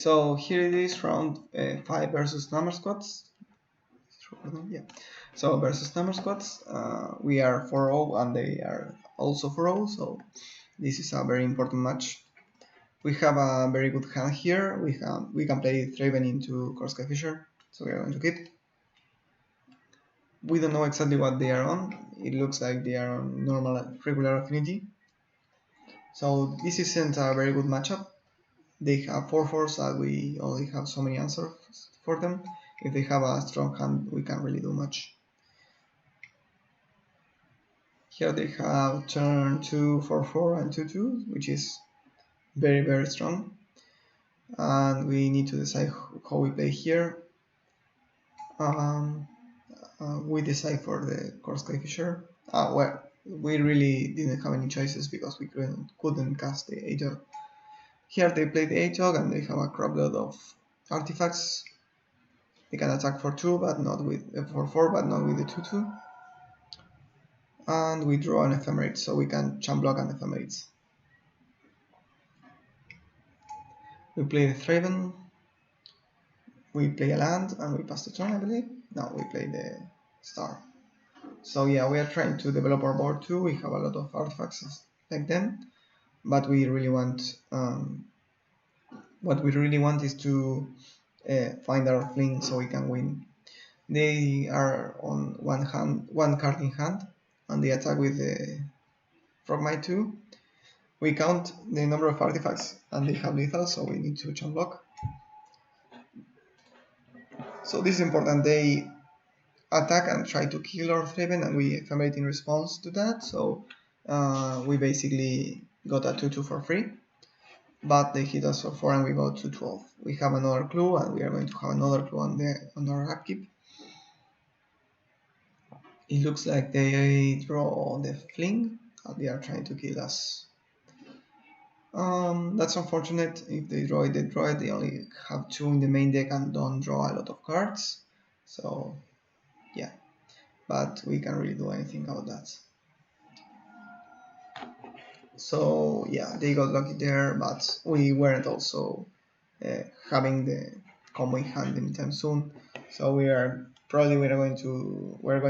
So here it is, round 5 versus number squads. Yeah. So versus number squads, we are 4-0 and they are also 4-0. So this is a very important match. We have a very good hand here. We can play Thraven into Korska Fisher. So we are going to keep. We don't know exactly what they are on. It looks like they are on normal regular affinity. So this isn't a very good matchup. They have 4/4s that we only have so many answers for them. If they have a strong hand, we can't really do much. Here they have turn 2, 4/4, and 2/2, which is very, very strong. And we need to decide how we play here. We decide for the Korska Fisher. Well, we really didn't have any choices because we couldn't cast the ATOG. Here they play the ATOG and they have a crapload of artifacts. They can attack for 2, but not with for 4, but not with the 2/2. And we draw an ephemerate, so we can champ block an ephemerate. We play the Thraven. We play a land and we pass the turn, I believe. No, we play the star. So yeah, we are trying to develop our board too. We have a lot of artifacts like them, but we really want what we really want is to find our fling so we can win. They are on one card in hand, and they attack with the Frogmite 2. We count the number of artifacts, and they have lethal, so we need to champ block. So this is important. They attack and try to kill our Thraven, and we ephemerate in response to that. So we basically got a 2/2 for free, but they hit us for 4 and we go to 12. We have another clue, and we are going to have another clue on our upkeep. It looks like they draw the fling, and they are trying to kill us. That's unfortunate. If they draw it, they draw it. They only have 2 in the main deck and don't draw a lot of cards. So yeah, but we can't really do anything about that. So yeah, they got lucky there, but we weren't also having the combo in hand anytime soon. So we're going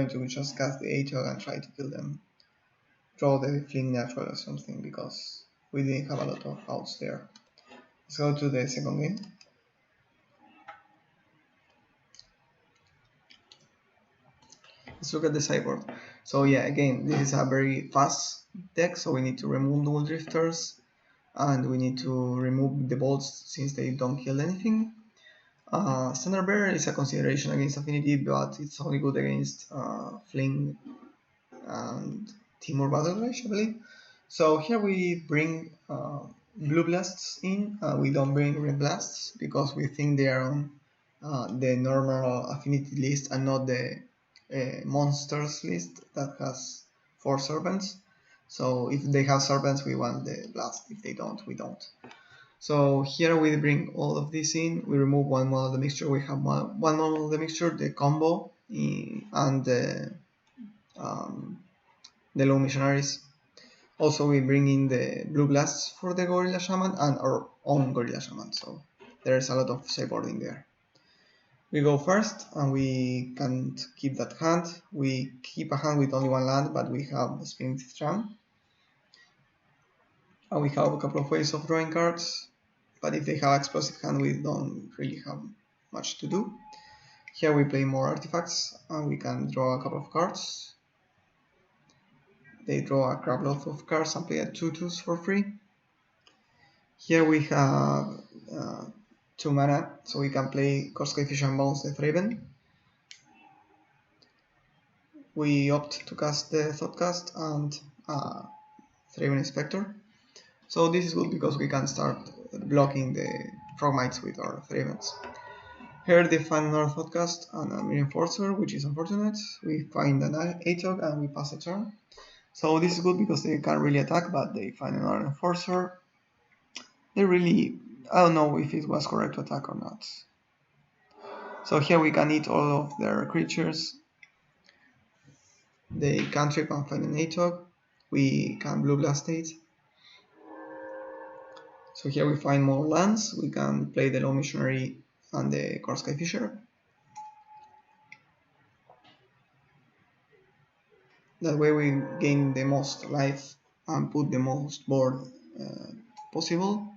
to just cast the ATOG and try to kill them. Draw the fling natural or something because we didn't have a lot of outs there. Let's go to the second game. Let's look at the sideboard. So yeah, again, this is a very fast deck, so we need to remove dual drifters and we need to remove the bolts since they don't kill anything. Standard Bearer is a consideration against Affinity, but it's only good against Fling and Timur Battle Rage, I believe. So here we bring Blue Blasts in. We don't bring Red Blasts because we think they are on the normal Affinity list and not the monsters list that has 4 serpents. So if they have serpents, we want the blast. If they don't, we don't. So here we bring all of this in. We remove one model of the mixture. We have one model of the mixture, the combo, and the low missionaries. Also, we bring in the blue blasts for the gorilla shaman and our own gorilla shaman. So there's a lot of sideboarding there. We go first, and we can't keep that hand. We keep a hand with only one land, but we have Spinning Tram. And we have a couple of ways of drawing cards, but if they have explosive hand, we don't really have much to do. Here we play more artifacts, and we can draw a couple of cards. They draw a crapload of cards and play a 2/2s for free. Here we have 2 mana, so we can play Korska Fisher and Bones the Thraven. We opt to cast the Thoughtcast and Thraven Inspector. So this is good because we can start blocking the Frogmites with our Travens. Here they find another Thoughtcast and a Reinforcer, which is unfortunate. We find an ATOG and we pass a turn. So this is good because they can't really attack, but they find another Enforcer. I don't know if it was correct to attack or not. So here we can eat all of their creatures. They cantrip and find an ATOG. We can Blue Blast it. So here we find more lands. We can play the Low Missionary and the Korskai Fisher. That way we gain the most life and put the most board possible.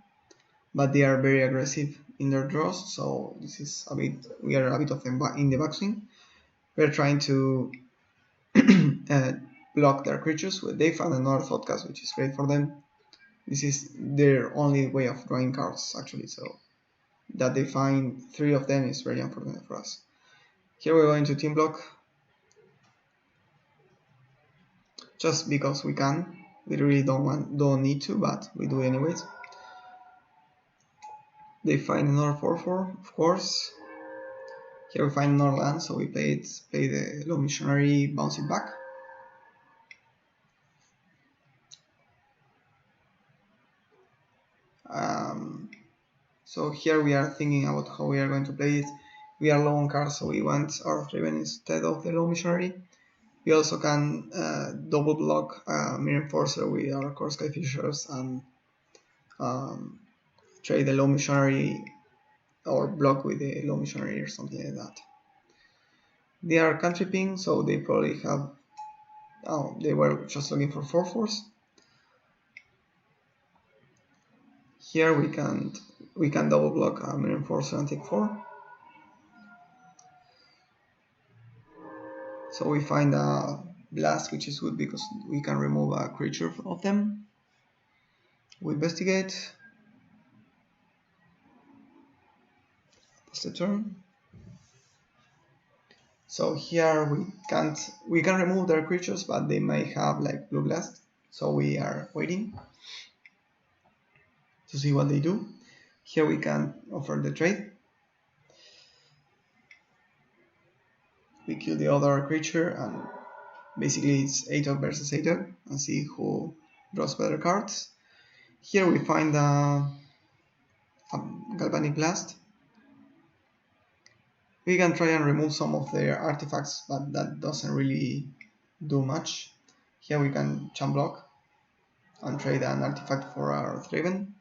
But they are very aggressive in their draws, so this is a bit, we are a bit of in the backswing. We're trying to block their creatures. They found another Thoughtcast, which is great for them. This is their only way of drawing cards, actually, so that they find 3 of them is very unfortunate for us. Here we're going to team block, just because we can. We really don't need to, but we do anyways. They find another 4/4, of course. Here we find another land, so we play the Low Missionary, bounce it back. So here we are thinking about how we are going to play it. We are low on cards, so we want our Raven instead of the Low Missionary. We also can double block Mirror Enforcer with our Korskai Fishers and trade the Low Missionary or block with the Low Missionary or something like that. They are country ping, so they probably have. Oh, they were just looking for 4/4s. Here we can double block a Mirror Enforcer and take 4. So we find a blast, which is good because we can remove a creature of them. We investigate. Pass the turn. So here we can remove their creatures, but they may have like blue blast. So we are waiting to see what they do. Here we can offer the trade. We kill the other creature, and basically it's ATOG versus ATOG, and see who draws better cards. Here we find a Galvanic Blast. We can try and remove some of their artifacts, but that doesn't really do much. Here we can chump block and trade an artifact for our Thraven.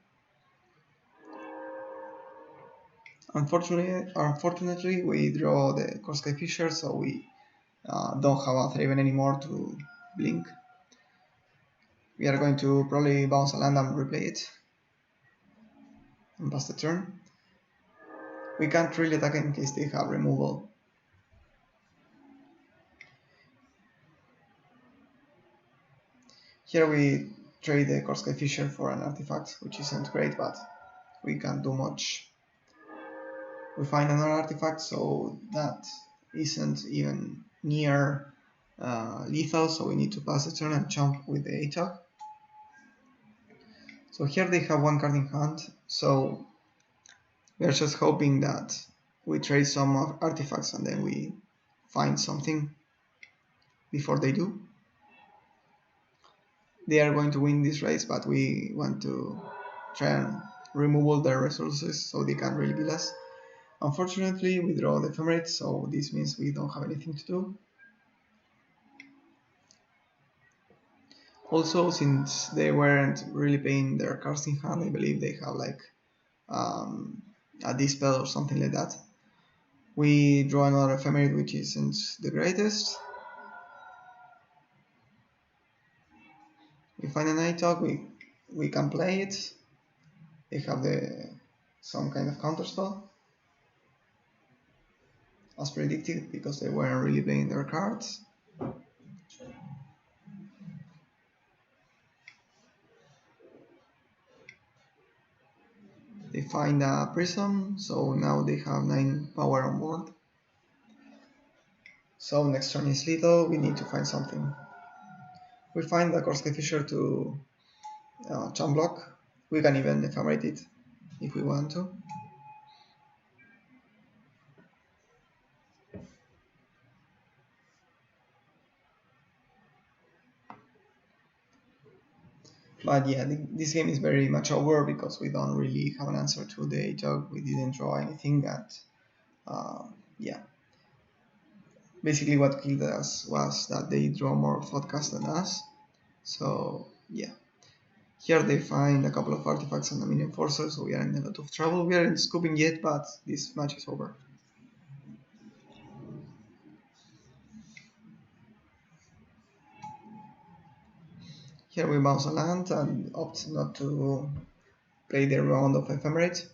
Unfortunately, we draw the Korskai Fisher, so we don't have a Thraven anymore to blink. We are going to probably bounce a land and replay it and pass the turn. We can't really attack in case they have removal. Here we trade the Korskai Fisher for an artifact, which isn't great, but we can't do much. We find another artifact, so that isn't even near lethal, so we need to pass the turn and jump with the ATOG. So here they have 1 card in hand, so we are just hoping that we trade some artifacts and then we find something before they do. They are going to win this race, but we want to try and remove all their resources so they can really beat us. Unfortunately, we draw the Ephemerate, so this means we don't have anything to do. Also, since they weren't really playing their cards in hand, I believe they have like a Dispel or something like that. We draw another Ephemerate, which isn't the greatest. We find an ATOG, we can play it. They have some kind of counterspell, as predicted, because they weren't really playing their cards. They find a Prism, so now they have 9 power on board. So next turn is lethal, we need to find something. We find the Korskai Fisher to chump block. We can even ephemerate it if we want to. But yeah, this game is very much over because we don't really have an answer to the ATOG. We didn't draw anything, and yeah. Basically what killed us was that they draw more Thoughtcast than us. So yeah. Here they find a couple of artifacts and a minion forcer, so we are in a lot of trouble. We aren't scooping yet, but this match is over. Here we bounce a land and opt not to play the round of Ephemerate.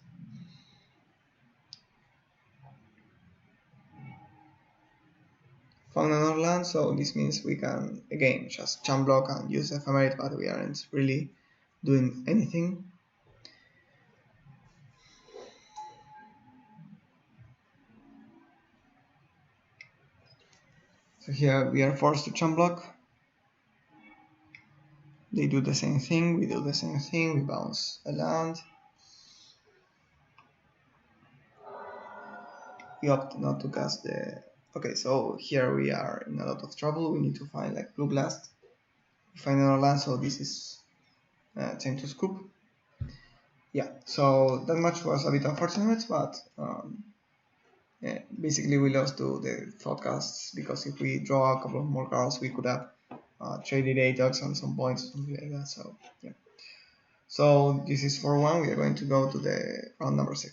Found another land, so this means we can again just jump block and use Ephemerate, but we aren't really doing anything. So here we are forced to jump block. They do the same thing, we do the same thing, we bounce a land. We opt not to cast the... Okay, so here we are in a lot of trouble, we need to find like Blue Blast. We find another land, so this is time to scoop. Yeah, so that match was a bit unfortunate, but yeah, basically we lost to the thoughtcasts because if we draw a couple of more cards, we could have traded Atox on some points or something like that. So yeah. So this is for one. We are going to go to the round number 6.